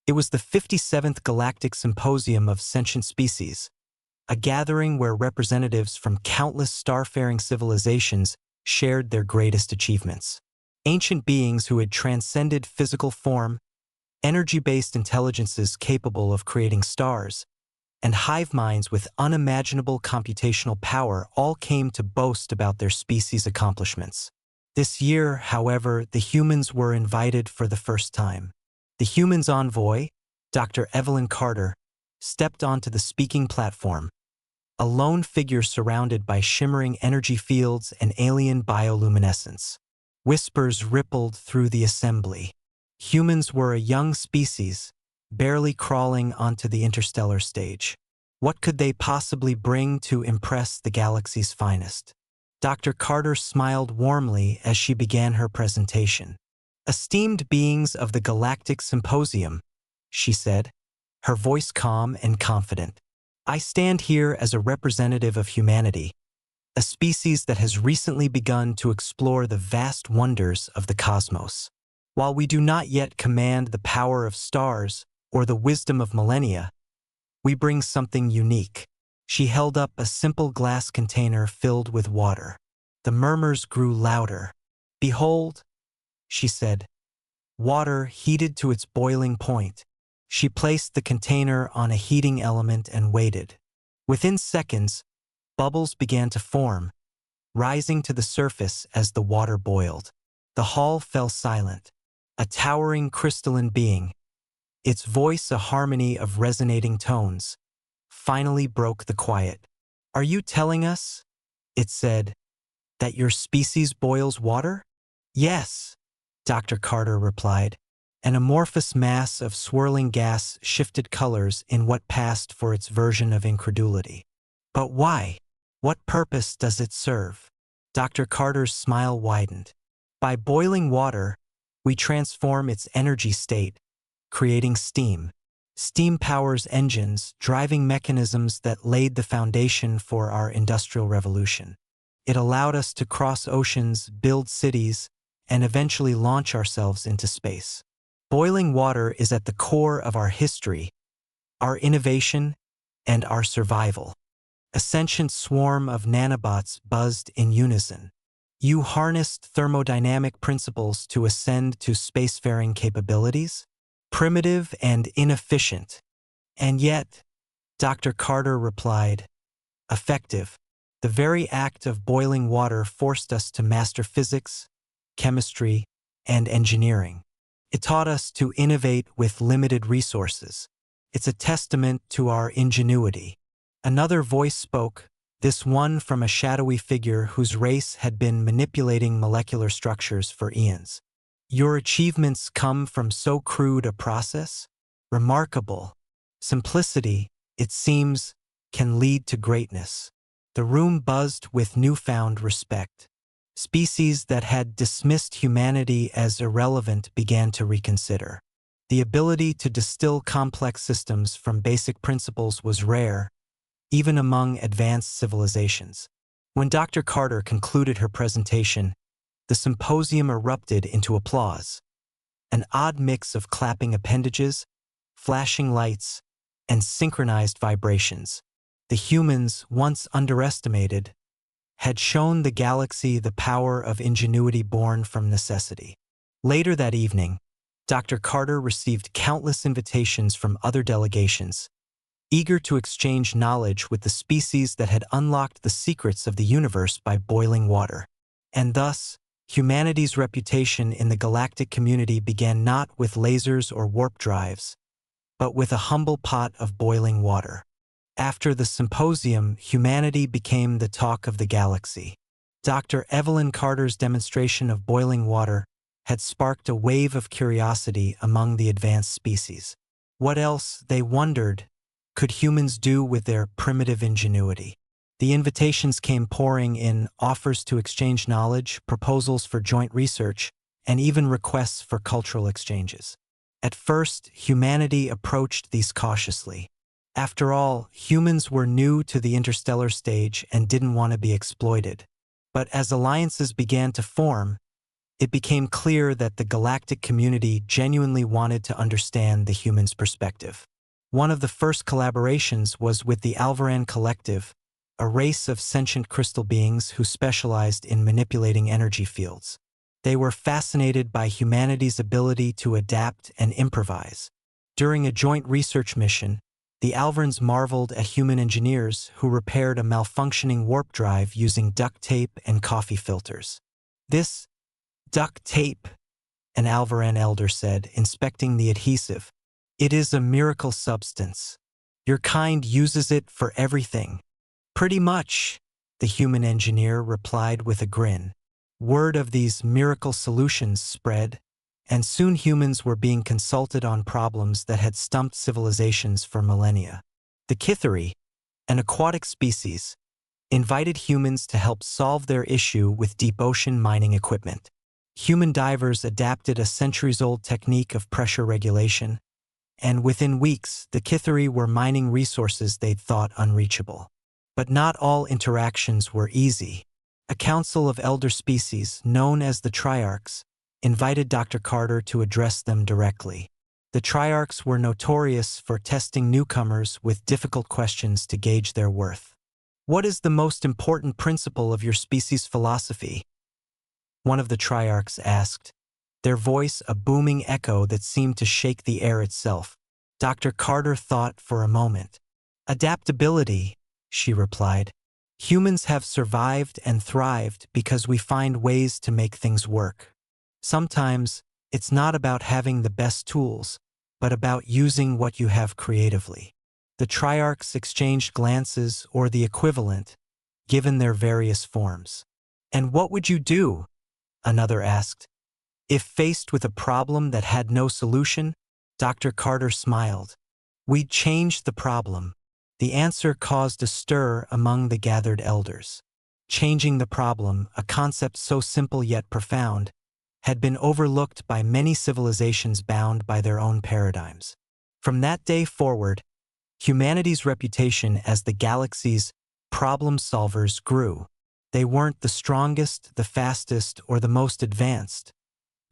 It was the 57th Galactic Symposium of Sentient Species, a gathering where representatives from countless starfaring civilizations shared their greatest achievements. Ancient beings who had transcended physical form, energy-based intelligences capable of creating stars, and hive minds with unimaginable computational power all came to boast about their species' accomplishments. This year, however, the humans were invited for the first time. The humans' envoy, Dr. Evelyn Carter, stepped onto the speaking platform, a lone figure surrounded by shimmering energy fields and alien bioluminescence. Whispers rippled through the assembly. Humans were a young species, barely crawling onto the interstellar stage. What could they possibly bring to impress the galaxy's finest? Dr. Carter smiled warmly as she began her presentation. "Esteemed beings of the Galactic Symposium," she said, her voice calm and confident. "I stand here as a representative of humanity, a species that has recently begun to explore the vast wonders of the cosmos. While we do not yet command the power of stars or the wisdom of millennia, we bring something unique." She held up a simple glass container filled with water. The murmurs grew louder. "Behold," she said, "water heated to its boiling point." She placed the container on a heating element and waited. Within seconds, bubbles began to form, rising to the surface as the water boiled. The hall fell silent. A towering crystalline being, its voice a harmony of resonating tones, finally broke the quiet. "Are you telling us," it said, "that your species boils water?" "Yes," Dr. Carter replied. An amorphous mass of swirling gas shifted colors in what passed for its version of incredulity. "But why? What purpose does it serve?" Dr. Carter's smile widened. "By boiling water, we transform its energy state, creating steam. Steam powers engines, driving mechanisms that laid the foundation for our industrial revolution. It allowed us to cross oceans, build cities, and eventually launch ourselves into space. Boiling water is at the core of our history, our innovation, and our survival." A sentient swarm of nanobots buzzed in unison. "You harnessed thermodynamic principles to ascend to spacefaring capabilities? Primitive and inefficient. And yet," Dr. Carter replied, "effective. The very act of boiling water forced us to master physics, chemistry, and engineering. It taught us to innovate with limited resources. It's a testament to our ingenuity." Another voice spoke, this one from a shadowy figure whose race had been manipulating molecular structures for eons. "Your achievements come from so crude a process? Remarkable. Simplicity, it seems, can lead to greatness." The room buzzed with newfound respect. Species that had dismissed humanity as irrelevant began to reconsider. The ability to distill complex systems from basic principles was rare, even among advanced civilizations. When Dr. Carter concluded her presentation, the symposium erupted into applause. An odd mix of clapping appendages, flashing lights, and synchronized vibrations. The humans, once underestimated, had shown the galaxy the power of ingenuity born from necessity. Later that evening, Dr. Carter received countless invitations from other delegations, eager to exchange knowledge with the species that had unlocked the secrets of the universe by boiling water. And thus, humanity's reputation in the galactic community began not with lasers or warp drives, but with a humble pot of boiling water. After the symposium, humanity became the talk of the galaxy. Dr. Evelyn Carter's demonstration of boiling water had sparked a wave of curiosity among the advanced species. What else, they wondered, could humans do with their primitive ingenuity? The invitations came pouring in, offers to exchange knowledge, proposals for joint research, and even requests for cultural exchanges. At first, humanity approached these cautiously. After all, humans were new to the interstellar stage and didn't want to be exploited. But as alliances began to form, it became clear that the galactic community genuinely wanted to understand the human's perspective. One of the first collaborations was with the Alvaran Collective, a race of sentient crystal beings who specialized in manipulating energy fields. They were fascinated by humanity's ability to adapt and improvise. During a joint research mission, the Alvarans marveled at human engineers who repaired a malfunctioning warp drive using duct tape and coffee filters. "This duct tape," an Alvaran elder said, inspecting the adhesive. "It is a miracle substance. Your kind uses it for everything." "Pretty much," the human engineer replied with a grin. Word of these miracle solutions spread, and soon humans were being consulted on problems that had stumped civilizations for millennia. The Kithari, an aquatic species, invited humans to help solve their issue with deep ocean mining equipment. Human divers adapted a centuries-old technique of pressure regulation, and within weeks, the Kithari were mining resources they'd thought unreachable. But not all interactions were easy. A council of elder species, known as the Triarchs, invited Dr. Carter to address them directly. The Triarchs were notorious for testing newcomers with difficult questions to gauge their worth. "What is the most important principle of your species' philosophy?" one of the Triarchs asked, their voice a booming echo that seemed to shake the air itself. Dr. Carter thought for a moment. "Adaptability," she replied. "Humans have survived and thrived because we find ways to make things work. Sometimes, it's not about having the best tools, but about using what you have creatively." The Triarchs exchanged glances or the equivalent, given their various forms. "And what would you do?" another asked. "If faced with a problem that had no solution?" Dr. Carter smiled. "We'd change the problem." The answer caused a stir among the gathered elders. Changing the problem, a concept so simple yet profound, had been overlooked by many civilizations bound by their own paradigms. From that day forward, humanity's reputation as the galaxy's problem solvers grew. They weren't the strongest, the fastest, or the most advanced,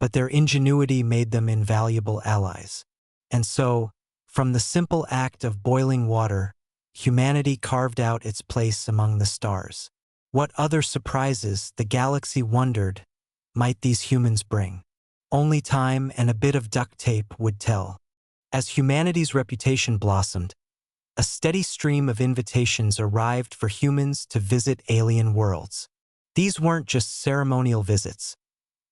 but their ingenuity made them invaluable allies. And so, from the simple act of boiling water, humanity carved out its place among the stars. What other surprises, the galaxy wondered, might these humans bring? Only time and a bit of duct tape would tell. As humanity's reputation blossomed, a steady stream of invitations arrived for humans to visit alien worlds. These weren't just ceremonial visits.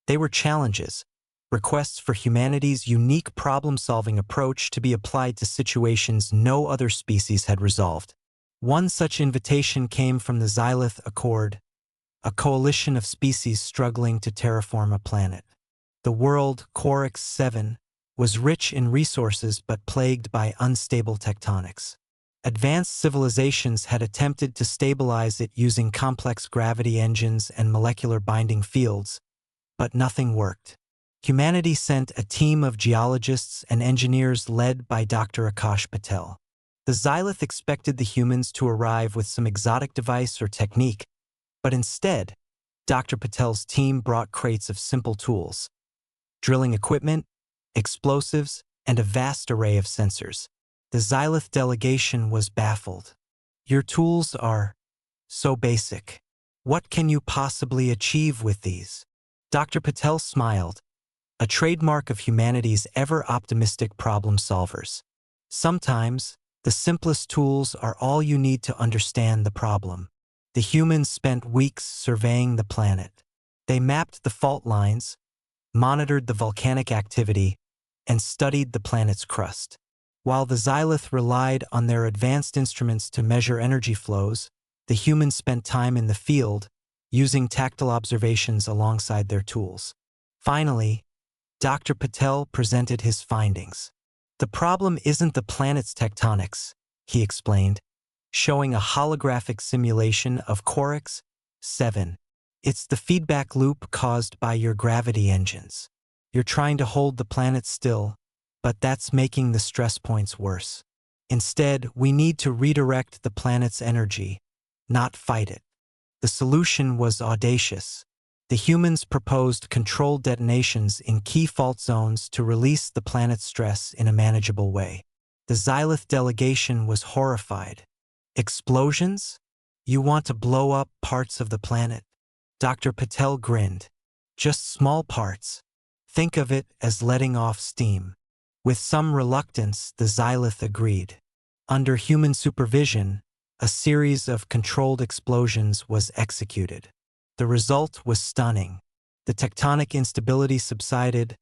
They were challenges, requests for humanity's unique problem-solving approach to be applied to situations no other species had resolved. One such invitation came from the Xylith Accord, a coalition of species struggling to terraform a planet. The world, Coryx 7, was rich in resources but plagued by unstable tectonics. Advanced civilizations had attempted to stabilize it using complex gravity engines and molecular binding fields, but nothing worked. Humanity sent a team of geologists and engineers led by Dr. Akash Patel. The Xylith expected the humans to arrive with some exotic device or technique, but instead, Dr. Patel's team brought crates of simple tools, drilling equipment, explosives, and a vast array of sensors. The Xylith delegation was baffled. "Your tools are so basic. What can you possibly achieve with these?" Dr. Patel smiled, a trademark of humanity's ever-optimistic problem solvers. "Sometimes, the simplest tools are all you need to understand the problem." The humans spent weeks surveying the planet. They mapped the fault lines, monitored the volcanic activity, and studied the planet's crust. While the Xylith relied on their advanced instruments to measure energy flows, the humans spent time in the field, using tactile observations alongside their tools. Finally, Dr. Patel presented his findings. "The problem isn't the planet's tectonics," he explained, showing a holographic simulation of Coryx 7. "It's the feedback loop caused by your gravity engines. You're trying to hold the planet still, but that's making the stress points worse. Instead, we need to redirect the planet's energy, not fight it." The solution was audacious. The humans proposed controlled detonations in key fault zones to release the planet's stress in a manageable way. The Xylith delegation was horrified. Explosions? You want to blow up parts of the planet? Dr. Patel grinned. Just small parts. Think of it as letting off steam. With some reluctance, the Xylith agreed. Under human supervision, a series of controlled explosions was executed. The result was stunning. The tectonic instability subsided,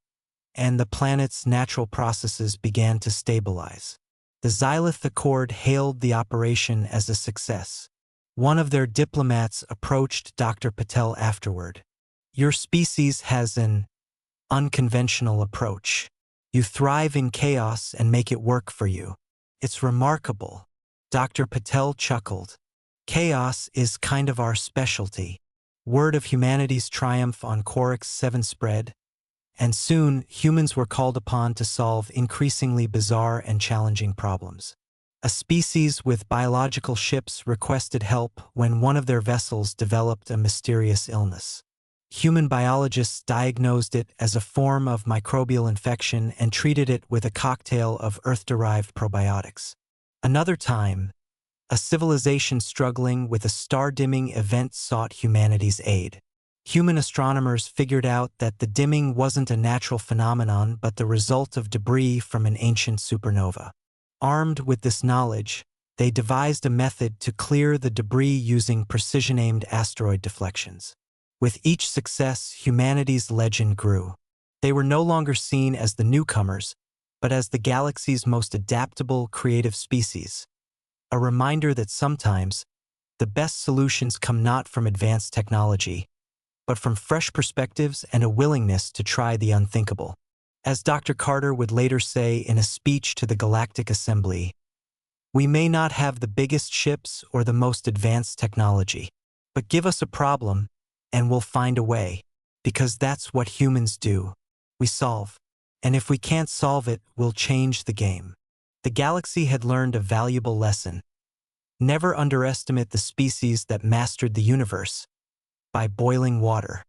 and the planet's natural processes began to stabilize. The Xylith Accord hailed the operation as a success. One of their diplomats approached Dr. Patel afterward. Your species has an unconventional approach. You thrive in chaos and make it work for you. It's remarkable. Dr. Patel chuckled. Chaos is kind of our specialty. Word of humanity's triumph on Quark's 7 spread, and soon humans were called upon to solve increasingly bizarre and challenging problems. A species with biological ships requested help when one of their vessels developed a mysterious illness. Human biologists diagnosed it as a form of microbial infection and treated it with a cocktail of Earth-derived probiotics. Another time, a civilization struggling with a star-dimming event sought humanity's aid. Human astronomers figured out that the dimming wasn't a natural phenomenon but the result of debris from an ancient supernova. Armed with this knowledge, they devised a method to clear the debris using precision-aimed asteroid deflections. With each success, humanity's legend grew. They were no longer seen as the newcomers, but as the galaxy's most adaptable, creative species. A reminder that sometimes, the best solutions come not from advanced technology, but from fresh perspectives and a willingness to try the unthinkable. As Dr. Carter would later say in a speech to the Galactic Assembly, we may not have the biggest ships or the most advanced technology, but give us a problem, and we'll find a way, because that's what humans do. We solve. And if we can't solve it, we'll change the game. The galaxy had learned a valuable lesson. Never underestimate the species that mastered the universe by boiling water.